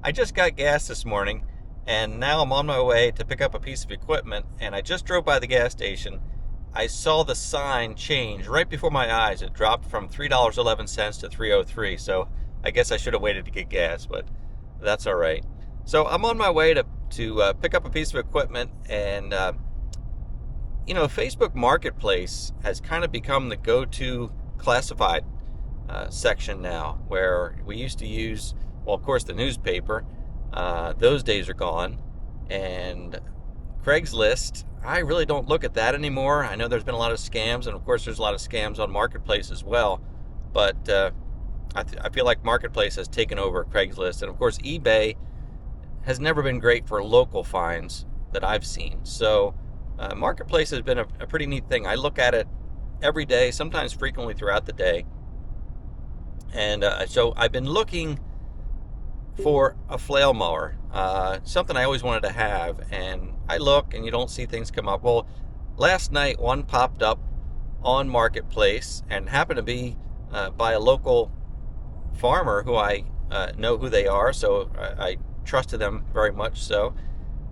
I just got gas this morning, and now I'm on my way to pick up a piece of equipment, and I just drove by the gas station. I saw the sign change right before my eyes. It dropped from $3.11 to $3.03, so I guess I should have waited to get gas, but that's all right. So I'm on my way to pick up a piece of equipment, and Facebook Marketplace has kind of become the go-to classified section now, where we used to use, well, of course, the newspaper. Those days are gone. And Craigslist, I really don't look at that anymore. I know there's been a lot of scams, and of course there's a lot of scams on Marketplace as well, but I feel like Marketplace has taken over Craigslist. And of course eBay has never been great for local finds that I've seen. So Marketplace has been a pretty neat thing. I look at it every day, sometimes frequently throughout the day. And so I've been looking for a flail mower, something I always wanted to have. And I look and you don't see things come up. Well, last night one popped up on Marketplace and happened to be by a local farmer who I know who they are. So I trusted them very much so.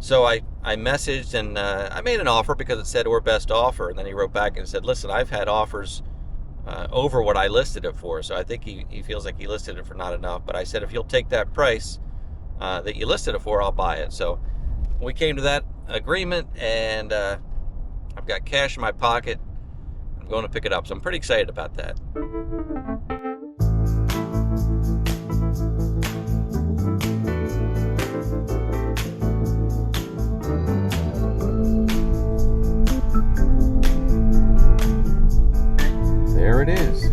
So I messaged and I made an offer because it said or best offer. And then he wrote back and said, listen, I've had offers over what I listed it for. So I think he feels like he listed it for not enough. But I said, if you'll take that price that you listed it for, I'll buy it. So we came to that agreement, and I've got cash in my pocket. I'm going to pick it up. So I'm pretty excited about that. There it is.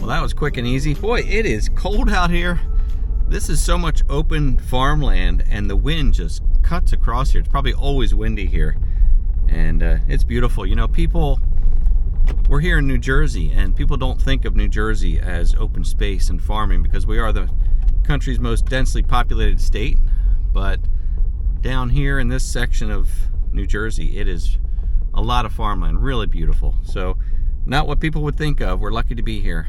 That was quick and easy. Boy, it is cold out here. This is so much open farmland, and the wind just cuts across here. It's probably always windy here, and it's beautiful. You know, we're here in New Jersey, and people don't think of New Jersey as open space and farming because we are the country's most densely populated state. But down here in this section of New Jersey, it is a lot of farmland, really beautiful. So not what people would think of. We're lucky to be here.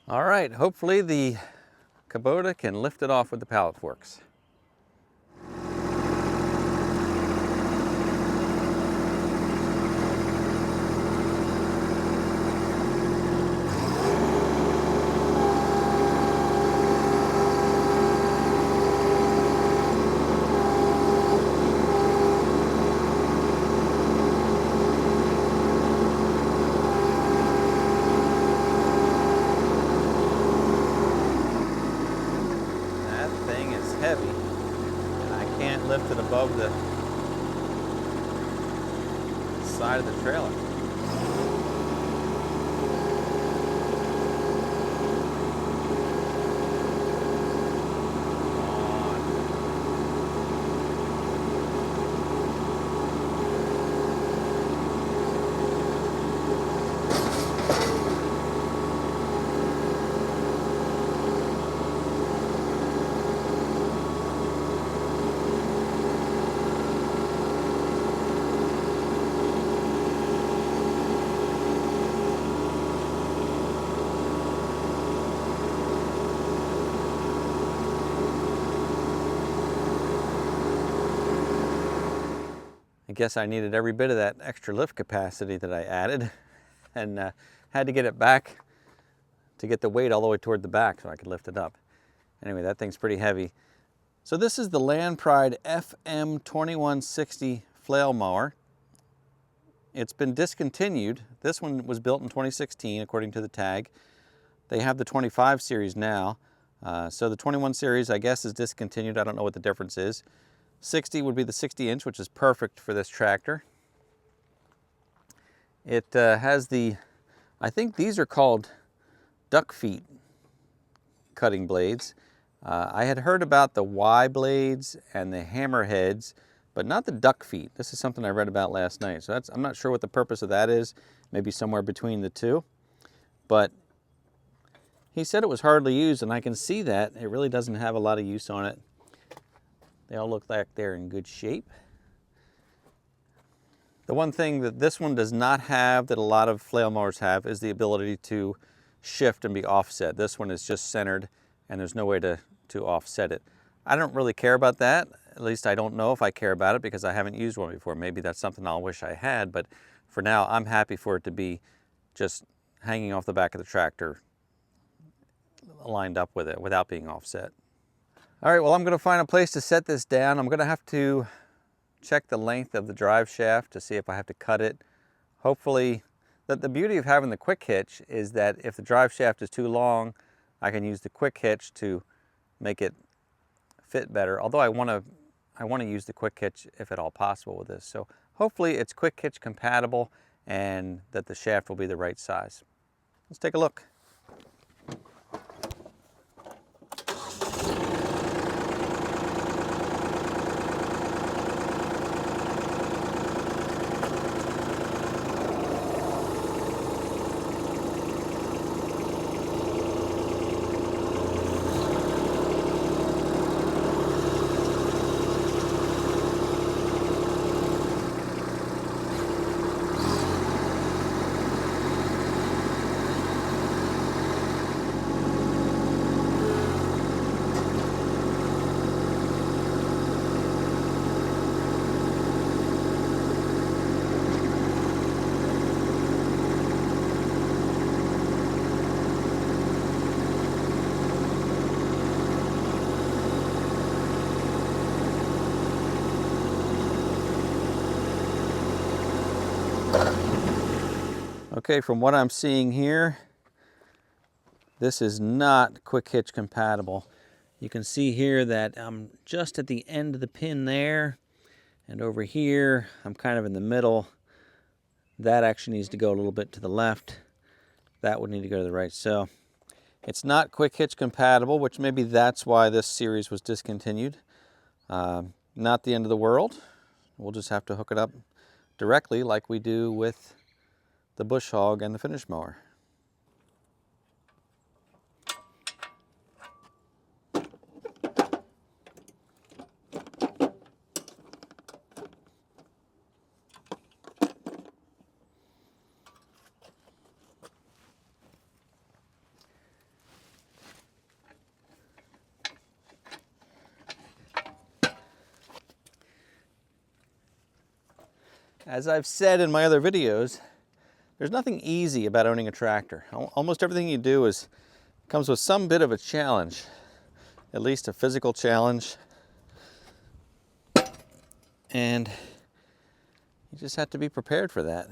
All right, hopefully the Kubota can lift it off with the pallet forks. Heavy, and I can't lift it above the side of the trailer. I guess I needed every bit of that extra lift capacity that I added, and had to get it back to get the weight all the way toward the back so I could lift it up. Anyway, that thing's pretty heavy. So this is the Land Pride FM2160 flail mower. It's been discontinued. This one was built in 2016 according to the tag, They have the 25 series now. So the 21 series, I guess, is discontinued. I don't know what the difference is. 60 would be the 60-inch, which is perfect for this tractor. It has the, I think these are called duck feet cutting blades. I had heard about the Y blades and the hammerheads, but not the duck feet. This is something I read about last night. So I'm not sure what the purpose of that is. Maybe somewhere between the two. But he said it was hardly used, and I can see that. It really doesn't have a lot of use on it. They all look like they're in good shape. The one thing that this one does not have that a lot of flail mowers have is the ability to shift and be offset. This one is just centered, and there's no way to offset it. I don't really care about that. At least I don't know if I care about it because I haven't used one before. Maybe that's something I'll wish I had, but for now I'm happy for it to be just hanging off the back of the tractor, lined up with it without being offset. All right, well, I'm going to find a place to set this down. I'm going to have to check the length of the drive shaft to see if I have to cut it. Hopefully, the beauty of having the quick hitch is that if the drive shaft is too long, I can use the quick hitch to make it fit better. Although I want to use the quick hitch if at all possible with this. So hopefully it's quick hitch compatible and that the shaft will be the right size. Let's take a look. Okay, from what I'm seeing here, this is not quick hitch compatible. You can see here that I'm just at the end of the pin there, and over here I'm kind of in the middle. That actually needs to go a little bit to the left. That would need to go to the right. So it's not quick hitch compatible, which maybe that's why this series was discontinued. Not the end of the world. We'll just have to hook it up directly like we do with the bush hog and the finish mower. As I've said in my other videos, there's nothing easy about owning a tractor. Almost everything you do comes with some bit of a challenge, at least a physical challenge. And you just have to be prepared for that.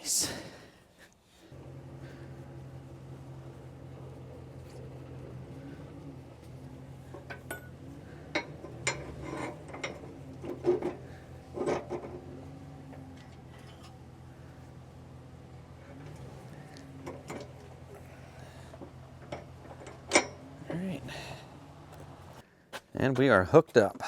Nice. All right. And we are hooked up.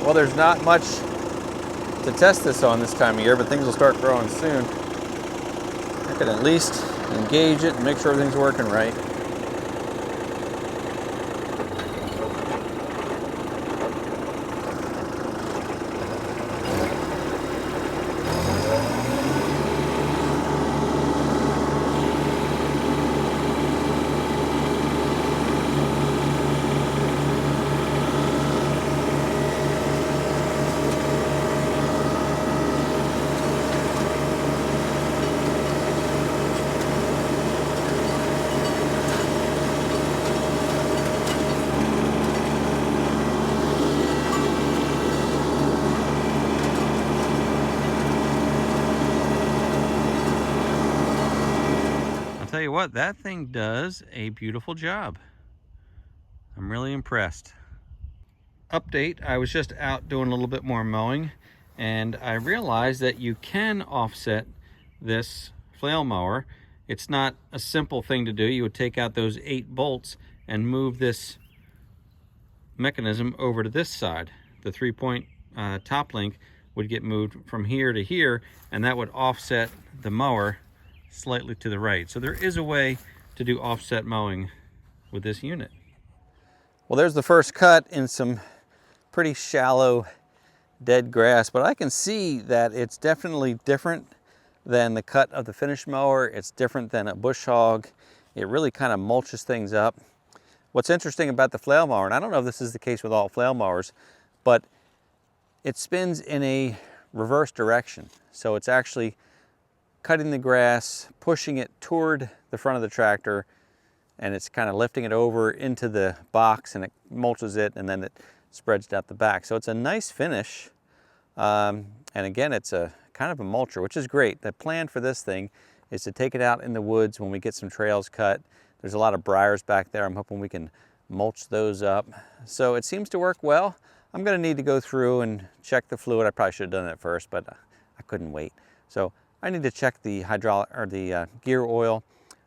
Well, there's not much to test this on this time of year, but things will start growing soon. I can at least engage it and make sure everything's working right. Tell you what, that thing does a beautiful job. I'm really impressed. Update, I was just out doing a little bit more mowing, and I realized that you can offset this flail mower. It's not a simple thing to do. You would take out those 8 bolts and move this mechanism over to this side. The 3-point top link would get moved from here to here, and that would offset the mower slightly to the right. So there is a way to do offset mowing with this unit. Well, there's the first cut in some pretty shallow dead grass, but I can see that it's definitely different than the cut of the finished mower. It's different than a bush hog. It really kind of mulches things up. What's interesting about the flail mower, and I don't know if this is the case with all flail mowers, but it spins in a reverse direction. So it's actually cutting the grass, pushing it toward the front of the tractor, and it's kind of lifting it over into the box, and it mulches it, and then it spreads out the back. So it's a nice finish. And again, it's a kind of a mulcher, which is great. The plan for this thing is to take it out in the woods when we get some trails cut. There's a lot of briars back there. I'm hoping we can mulch those up. So it seems to work well. I'm gonna need to go through and check the fluid. I probably should have done it first, but I couldn't wait. So I need to check the hydraulic or the gear oil,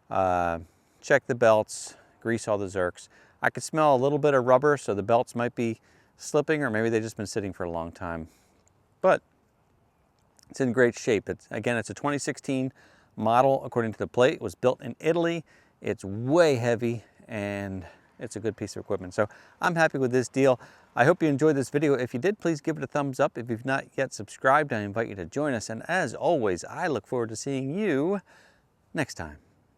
check the belts, grease all the zerks. I could smell a little bit of rubber, so the belts might be slipping, or maybe they've just been sitting for a long time. But it's in great shape. Again, it's a 2016 model according to the plate. It was built in Italy. It's way heavy, and it's a good piece of equipment. So I'm happy with this deal. I hope you enjoyed this video. If you did, please give it a thumbs up. If you've not yet subscribed, I invite you to join us. And as always, I look forward to seeing you next time.